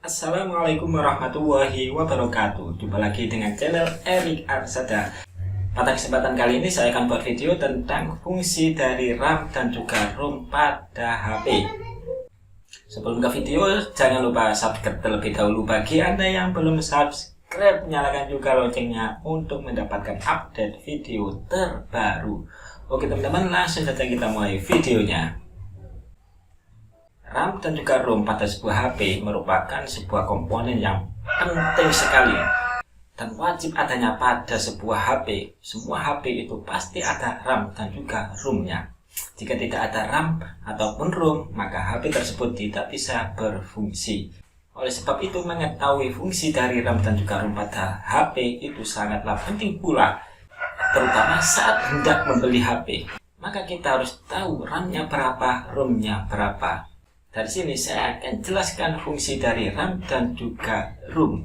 Assalamualaikum warahmatullahi wabarakatuh. Jumpa lagi dengan channel Erik Arsada. Pada kesempatan kali ini saya akan buat video tentang fungsi dari RAM dan juga ROM pada HP. Sebelum ke video, jangan lupa subscribe terlebih dahulu. Bagi Anda yang belum subscribe, nyalakan juga loncengnya untuk mendapatkan update video terbaru. Oke teman-teman, langsung saja kita mulai videonya. RAM dan juga ROM pada sebuah HP merupakan sebuah komponen yang penting sekali dan wajib adanya pada sebuah HP. Semua HP itu pasti ada RAM dan juga ROM-nya. Jika tidak ada RAM ataupun ROM, maka HP tersebut tidak bisa berfungsi. Oleh sebab itu, mengetahui fungsi dari RAM dan juga ROM pada HP itu sangatlah penting pula, terutama saat hendak membeli HP. Maka kita harus tahu RAM-nya berapa, ROM-nya berapa. Dari sini saya akan jelaskan fungsi dari RAM dan juga ROM.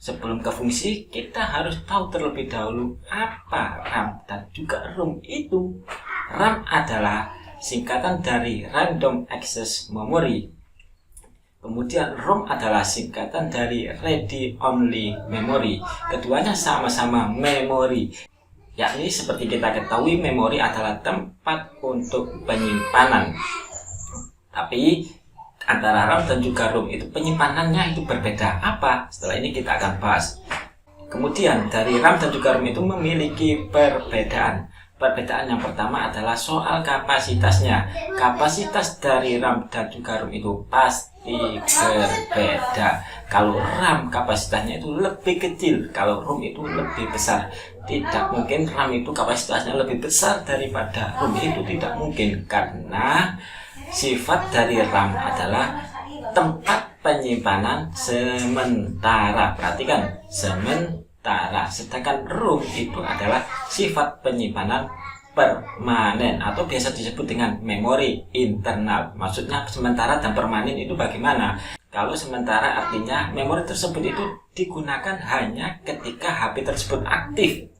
Sebelum ke fungsi, kita harus tahu terlebih dahulu apa RAM dan juga ROM itu. RAM adalah singkatan dari Random Access Memory. Kemudian ROM adalah singkatan dari Read Only Memory. Keduanya sama-sama memori. Yakni seperti kita ketahui, memori adalah tempat untuk penyimpanan. Tapi antara RAM dan juga ROM itu penyimpanannya itu berbeda. Apa? Setelah ini kita akan bahas. Kemudian dari RAM dan juga ROM itu memiliki perbedaan. Perbedaan yang pertama adalah soal kapasitasnya. Kapasitas dari RAM dan juga ROM itu pasti berbeda. Kalau RAM kapasitasnya itu lebih kecil, kalau ROM itu lebih besar. Tidak mungkin RAM itu kapasitasnya lebih besar daripada ROM, itu tidak mungkin, karena sifat dari RAM adalah tempat penyimpanan sementara. Perhatikan, sementara. Sedangkan ROM itu adalah sifat penyimpanan permanen atau biasa disebut dengan memori internal. Maksudnya sementara dan permanen itu bagaimana? Kalau sementara artinya memori tersebut itu digunakan hanya ketika HP tersebut aktif,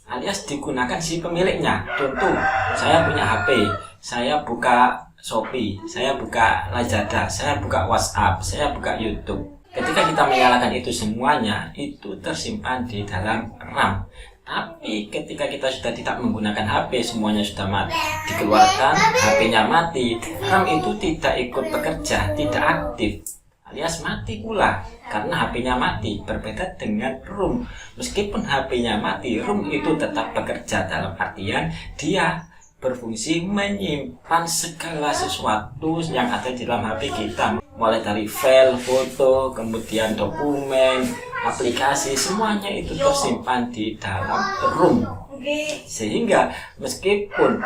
alias digunakan si pemiliknya. Contoh, saya punya HP, saya buka Shopee, saya buka Lazada, saya buka WhatsApp, saya buka YouTube. Ketika kita menyalakan itu semuanya, itu tersimpan di dalam RAM. Tapi ketika kita sudah tidak menggunakan HP, semuanya sudah mati, dikeluarkan, HP-nya mati, RAM itu tidak ikut bekerja, tidak aktif, alias mati pula karena HP-nya mati. Berbeda dengan ROM, meskipun HP-nya mati, ROM itu tetap bekerja, dalam artian dia berfungsi menyimpan segala sesuatu yang ada di dalam HP kita, mulai dari file, foto, kemudian dokumen, aplikasi, semuanya itu tersimpan di dalam ROM. Sehingga meskipun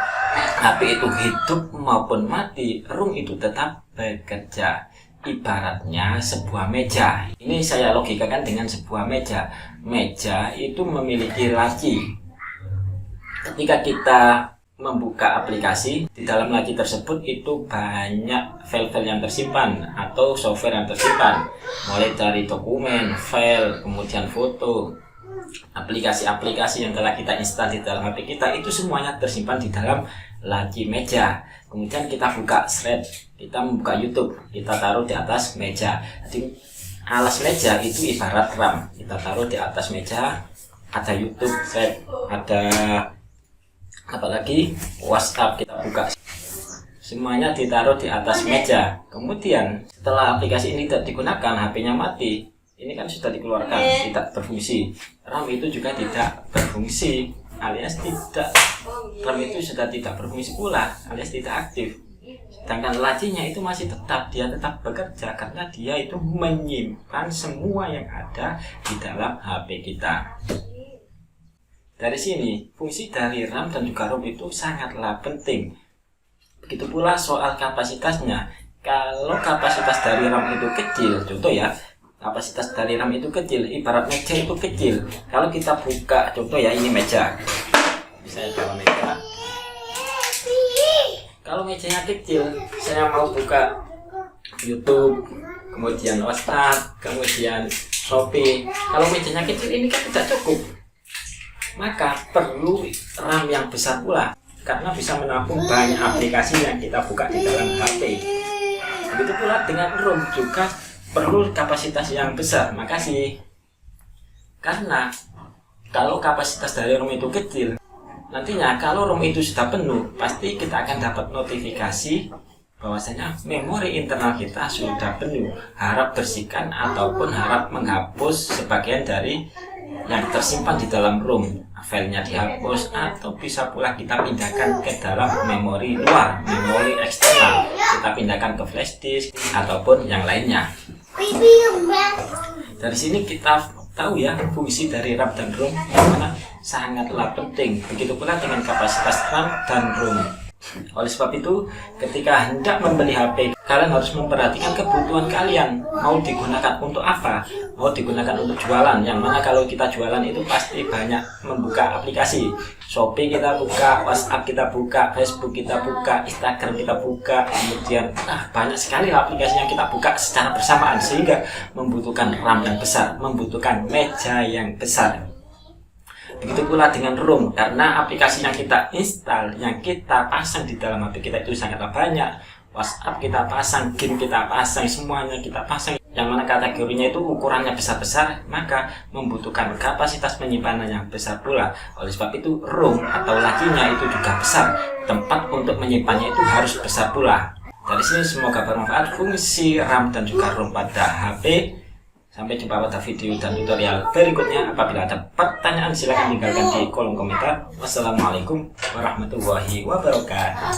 HP itu hidup maupun mati, ROM itu tetap bekerja. Ibaratnya sebuah meja. Ini saya logikakan dengan sebuah meja. Meja itu memiliki laci. Ketika kita membuka aplikasi, di dalam laci tersebut itu banyak file-file yang tersimpan atau software yang tersimpan, mulai dari dokumen, file, kemudian foto, aplikasi-aplikasi yang telah kita install di dalam HP kita, itu semuanya tersimpan di dalam laci meja. Kemudian kita buka thread, kita membuka YouTube, kita taruh di atas meja. Jadi alas meja itu ibarat RAM, kita taruh di atas meja, ada YouTube, thread, ada apalagi WhatsApp, kita buka, semuanya ditaruh di atas meja. Kemudian setelah aplikasi ini tidak digunakan, HP-nya mati, ini kan sudah dikeluarkan, tidak berfungsi. RAM itu juga tidak berfungsi, alias tidak, RAM itu sudah tidak berfungsi pula, alias tidak aktif. Sedangkan lacinya itu masih tetap, dia tetap bekerja karena dia itu menyimpan semua yang ada di dalam HP kita. Dari sini, fungsi dari RAM dan juga ROM itu sangatlah penting. Begitu pula soal kapasitasnya. Kalau kapasitas dari RAM itu kecil, contoh ya, kapasitas dari RAM itu kecil, ibarat meja itu kecil. Kalau kita buka, contoh ya, ini meja. Saya bawa meja. Kalau mejanya kecil, saya mau buka YouTube, kemudian WhatsApp, kemudian Shopee. Kalau mejanya kecil, ini kan tidak cukup. Maka perlu RAM yang besar pula, karena bisa menampung banyak aplikasi yang kita buka di dalam HP. Begitu pula dengan ROM juga perlu kapasitas yang besar. Makasih. Karena kalau kapasitas dari ROM itu kecil, nantinya kalau ROM itu sudah penuh, pasti kita akan dapat notifikasi bahwasanya memori internal kita sudah penuh. Harap bersihkan ataupun harap menghapus sebagian dari yang tersimpan di dalam ROM. Filenya dihapus atau bisa pula kita pindahkan ke dalam memori luar, memori eksternal. Kita pindahkan ke flash disk ataupun yang lainnya. Dari sini kita tahu ya fungsi dari RAM dan ROM yang mana sangatlah penting. Begitu pula dengan kapasitas RAM dan ROM. Oleh sebab itu, ketika hendak membeli HP, kalian harus memperhatikan kebutuhan kalian. Mau digunakan untuk apa? Mau digunakan untuk jualan, yang mana kalau kita jualan itu pasti banyak membuka aplikasi. Shopee kita buka, WhatsApp kita buka, Facebook kita buka, Instagram kita buka, kemudian banyak sekali aplikasi yang kita buka secara bersamaan, sehingga membutuhkan RAM yang besar, membutuhkan meja yang besar. Begitu pula dengan ROM, karena aplikasi yang kita install, yang kita pasang di dalam HP kita itu sangatlah banyak. WhatsApp kita pasang, game kita pasang, semuanya kita pasang, yang mana kategorinya itu ukurannya besar-besar, maka membutuhkan kapasitas penyimpanan yang besar pula. Oleh sebab itu ROM atau lakinya itu juga besar, tempat untuk menyimpannya itu harus besar pula. Dari sini semoga bermanfaat fungsi RAM dan juga ROM pada HP. Sampai jumpa pada video dan tutorial berikutnya. Apabila ada pertanyaan silahkan tinggalkan di kolom komentar. Wassalamualaikum warahmatullahi wabarakatuh.